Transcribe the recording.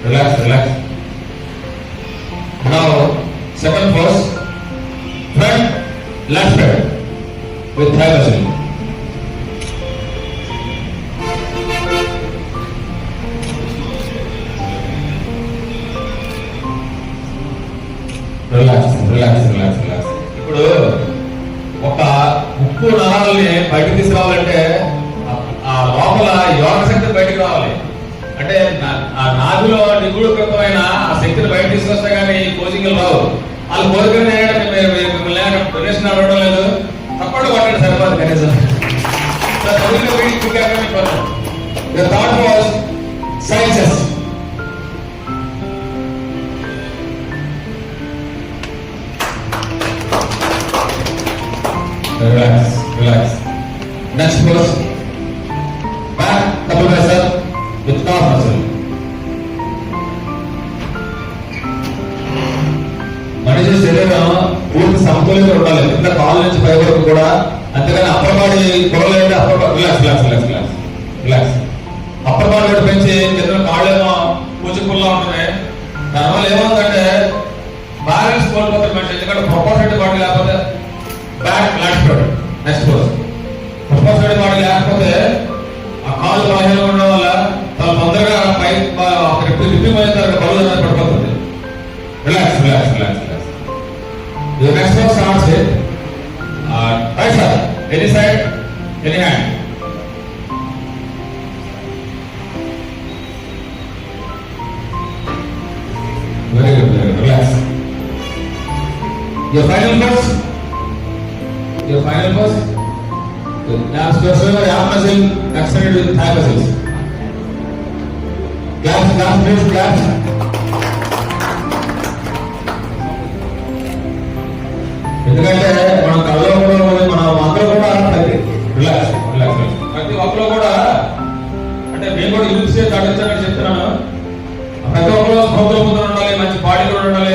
Relax, relax. Now, second pose, front, left head with thigh muscle. Relax relax relax relax. ఇప్పుడు ఒక ఉప్పు నరాలని బయటకు తీసుకురావాలంటే ఆ లోపల యోగ శక్తి బయటకు రావాలి. అంటే ఆ నాభిలో నిగూఢకృతమైన ఆ శక్తిని బయట తీసుకొస్తే కానీ కోచింగ్ రావు. వాళ్ళు కోరికనే మిమ్మల్ని డొనేషన్ అడగడం లేదు, తప్పకుండా కొట్టండి సరిపోదు కనీసం. The thought was sciences. Relax, relax. Next pose. Back double bicep with calf muscle. మనిషి శరీరం పూర్తి సమతుల్యంగా ఉండాలి. కింద కాళ్ళ నుంచి పై వరకు కూడా. అంతేగాని అప్పర్ బాడీ పొడవలేంటే upper body relax relax relax relax relax. Upper body ఒకటి పెంచి కింద కాళ్ళేమో కూచిపుల్లా ఉంటుంది. దానివల్ల ఏమవుతుందంటే బ్యాలెన్స్ కోల్పోతుంది మనిషి. ఎందుకంటే ప్రొపోర్షనల్ బాడీ లేకపోతే back flat shoulder. Next pose. Proportional body లేకపోతే ఆ కాళ్ళు బాహ్యంగా ఉండడం వల్ల చాలా తొందరగా పై రిప్పింగ్ అయిన తర్వాత బరువు అనేది పడిపోతుంది. Relax relax relax relax. The next one starts with right side, any side, any hand. Very good, very good. Relax. Your final pose. Your final pose. Now, especially your arm muscle connected with thigh muscles. Claps, claps, please, claps. ఎందుకంటే మన కళ్ళలో కూడా మన అందరూ కూడా relax relax. ప్రతి ఒక్కరు కూడా అంటే మేము కూడా యూజ్ చేసి అడిగించాలని చెప్తున్నాను. ప్రతి ఒక్కరు స్మృతులు ఉండాలి, మంచి బాడీ కూడా ఉండాలి.